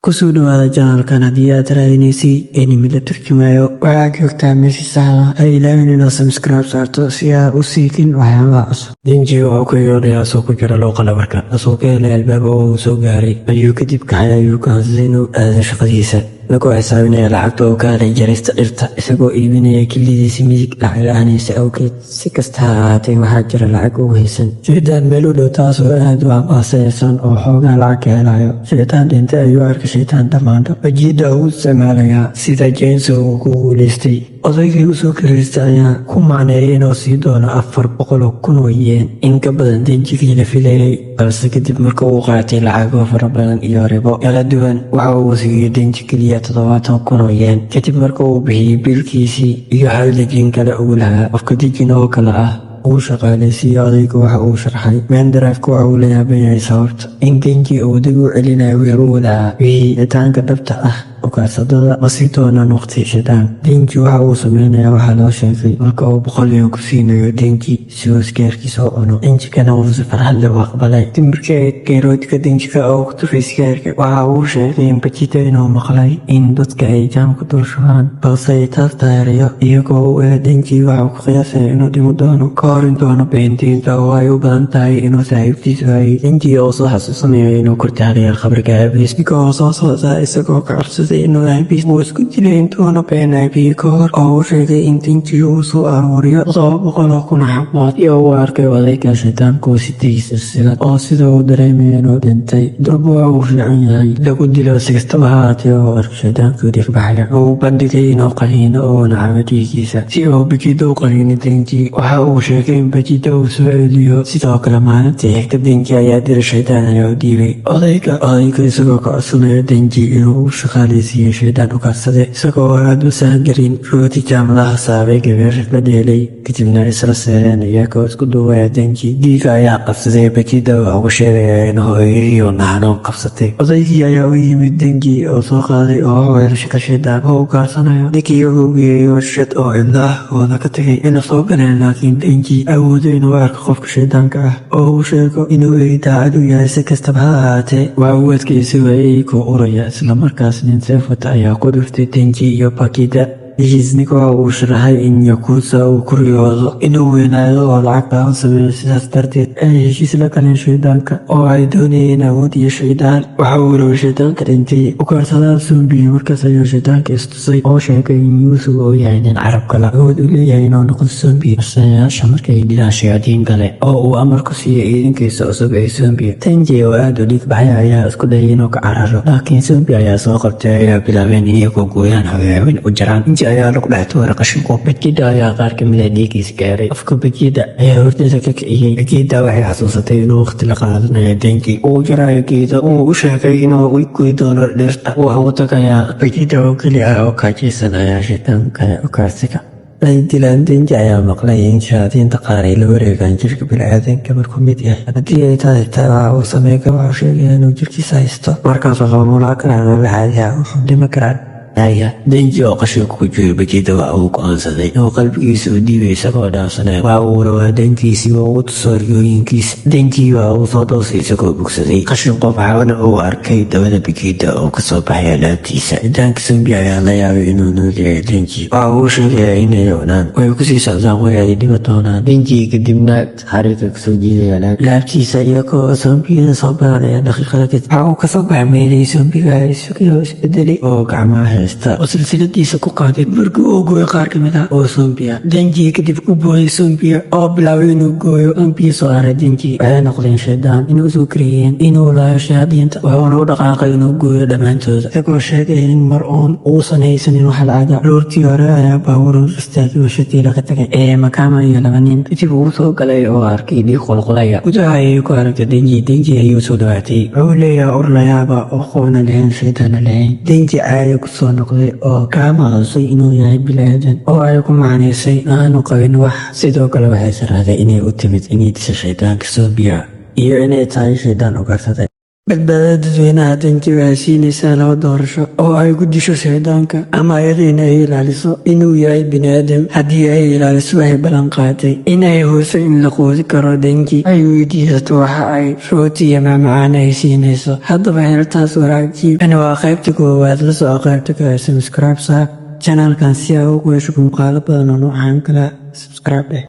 kusoo dhawaada janaalkan haddii aad raadinaysay anime la turjumayo waxaa joogtaa meesha saxda ha ilaawin inaad subscribe saarto si aad u siikin waxyaabaha cusub. Denji wuxuu ku yeedhay asoo ku jira looqa dhabarka asoo ka helay albaaba oo uu soo gaaray ayuu kadib kacay ayuu go'aansaday inuu aado shaqadiisa lagoo xisaabinaya lacagta oo ka helay jarista dhirta isagoo iibinaya kilidiisa midig lacag la-aanaysa awgeed. Si kasta ha ahaatee waxaa jira lacag ugu haysan shaydaan meel u dhow taasoo aad u aqaasaysan oo xoogaa lacag ka helayo. shaydaan dhintay ayuu arkay shaydaan dhammaanto wajiida uu isticmaalayaa sida james uu ku guulaystay. odaygii usoo karaystay ayaa ku macneeyay inuu sii doono 400,000 oo yen in ka badan denjigii la filayay, balse kadib marka uu qaatay lacago fara badan iyo ribo kala duwan waxa uu siiyey denji keliya 70,000 oo yen kadib marka uu bixiyey biilkiisii iyo hal dejin kale uu lahaa. qofka dejin oo kale ah uu shaqaaleysiiyey odayga waxa uu sharxay mandarafka waxa uu la yaaban yahay sababta in denji uu dib u celinayo wixii lahaa wixitaanka dhabta ah ugaarsadada masii doonaan waqti shidaan. denji waxa uu sameynayaa waxaa loo sheegay marka uu 100 ku siinayo denji si uu isgaarkiisa u cuno. denjigana wuu si farxad leh u aqbalay. timirka geeroodka denjiga oo ku turay isgaarka waxa uu sheegay in bajida inuu maqlay in dadka ay jaamka dulshubaan balse ay taas taageerayo iyagoo u denji waxa uu ku qiyaasaya inuu dhimo doono ka hor doono beentiinta oo ay u badan tahay inuu saaxiibtiisu hayay. denji oo soo xasuusanayo inuu kortaagaya qabriga aabihiis oo soo socda isagoo ka cabsaday inuu aabihiis uu isku dilay intuuna been aabihii ka hor oo uu sheegay in denji uu soo aruuriyo 700,000 xabnood iyo uu arkay odayga shaydaanku sitiisa silad oo sida uu dareemaya inuu dhintay. durba waa uu fiican yahay lagu dilo si kastaba ha ahaatee oo arkay shaydaanku dhigbaxaya uu bandhigay inuu qaniino oo nacabo dhiigiisa si uu bajida u qaniino. denji waxa uu sheegay in bajida uu soo celiyo. sidoo kale maalintii xigta denji ayaa dira shaydaan ayaa u dhiibay odayga isagoo ka codsanaya denji inuu u shaqaaleysiiyo shaydaan ugaarsaday isagoo aad u sahangarin rooti jaamadaha saabay gabar la dheelay kadibna isla seereen iyagoo isku duubaya. denji dhiiga ayaa qabsaday bajida oo ugu sheegaya in hooyadii naxanuun qabsatay. odaygii ayaa u yimid denji oo soo qaaday oo weelasha shaydaan oo ugaarsanayo. ninkii wuxuu geeyey warshad oo cidla ah oona ka tagay inuu soo galeen laakiin denji awoodo inuu arko qofka shaydaanka ah oo uu sheego inuu daacad u yahay. si kastaba ha ahaatee waa uu adkaysi waayey ku uraya islamarkaas nin seefwata ayaa ku dhuftay denji iyo bakida. heshiisniga waa uu sharaxay in yakuusa uu ku riyoodo inuu weynaado oo lacag baahan sameeyo sidaas darteed ay heshiis la galeen shaydaanka oo ay doonayeen awood iyo shaydaan. waxa uu rabay shaydaanka dhintay ugaarsadaan zombiga. markaas ayuu shaydaanka istusay oo sheegay in yuusuf uu yahay nin carab kale awood u leeyahay inuu noqdo zombi farsayaasha markay dilaan shayaadiin kale oo uu amar ku siiyey ciidankiisa cusub ee zombiga. denji oo aad u dhiig baxay ayaa isku dayay inuu ka cararo laakiin zombi ayaa soo qabtay ayaa bilaabeen iyagoo gooyaan haweewin u jaraan. ayaa lagu dhex tuuray qashinka. bajida ayaa qaar ka mid ah dhiigiisa gaaray. afka bajida ayaa hurdada ka kiciyey. bajida waxay xasuusatay inuu waqti la qaadanayo denji uu jarayo geeda uu u sheegay inuu goy doono dhirta. waxa uu tagayaa bajida oo keli ah oo kaajaysanaya shaydaanka ugaarsiga. ay dilaan. denji ayaa maqlay in shayaadiinta qaar ay la wareegaan jirka bini'aadanka markuu mid yahay. haddii ay tahay waxa uu sameeya waxa uu sheegaya inuu jirkiisa haysto markaas waxaa muulaa karaa nolol caadi ah wuxuu dhimi karaa. denji oo qashinka ku jiray bajida waxa uu go'aansaday inuu qalbigiisa u dhiibay isagoo dhaafsanaya. waxa uu rabaa denjiisi oo u tuso riyooyinkiisa. denji waxa uu soo dhoosay isagoo bogsaday qashin qofxaana uu arkay dabada bajida oo kasoo baxay alaabtiisa. shaydaanka zombi ayaa la yaabay inuu nool yahay denji. waxa uu sheegaya inay cunaan way kusii socdaan way ay dhima doonaan. denji kadibna xariiqa kasoo jiidaya laabtiisa iyagoo zombiyada soo baranaya daqiiqada kadib waxa uu kasoo baxay meelihii zombiga ay sugayoo isbedelay oo gacmaha oo silsiladiisa ku qaaday markii uu gooyo qaar ka mid ah oo zombiya. denji kadib ku booyay zombiya oo bilaabay inuu gooyo zombiya soo haray. denji waxay noqdeen shaydaan inuu soo kariyeen inuu laayo shayaadiinta wuxuuna u dhaqaaqay inuu gooyo dhammaantooda isagoo sheegay in mar uun uusan haysanin wax lacaga. aroortii hore ayaa baabuur istaagay warshadii laga tagay ee makaama iyo 2 nin. kadib uu soo galay oo arkay dhiig qulqulaya. gudaha ayay ku aragtay denji ayuu soo dhawaatay. wuxuu leeyahay ur layaaba oo qoona lahayn shaydaana lahayn. denji caadi kusoo noqday oo kaa maqasay inuu yahay bilaadan oo ay ku macnaysay aanu qabin wax. sidoo kale waxay sharaxday inay u timid inay disho shaydaanka zombiga iyo inay tahay shaydaan ugaarsaday. badbaadada dadweynaha Denji waxay siinaysaa laba doorasho oo ay ku disho shaydaanka ama iyada in ay ilaaliso inuu yahay bini'aadam. Haddii ay ilaaliso waxay ballan qaaday in ay hubiso in la quudi karo Denji ay weydiisato waxa ay rooti iyo macmacaan ay siinayso. Haddaba xeeltaas waraagjiib ani waa qaybta koowaad, la soo qaybta kale subscribe saar channelkan si aad ugu hesho muuqaalo badan oo noocan kale subscribe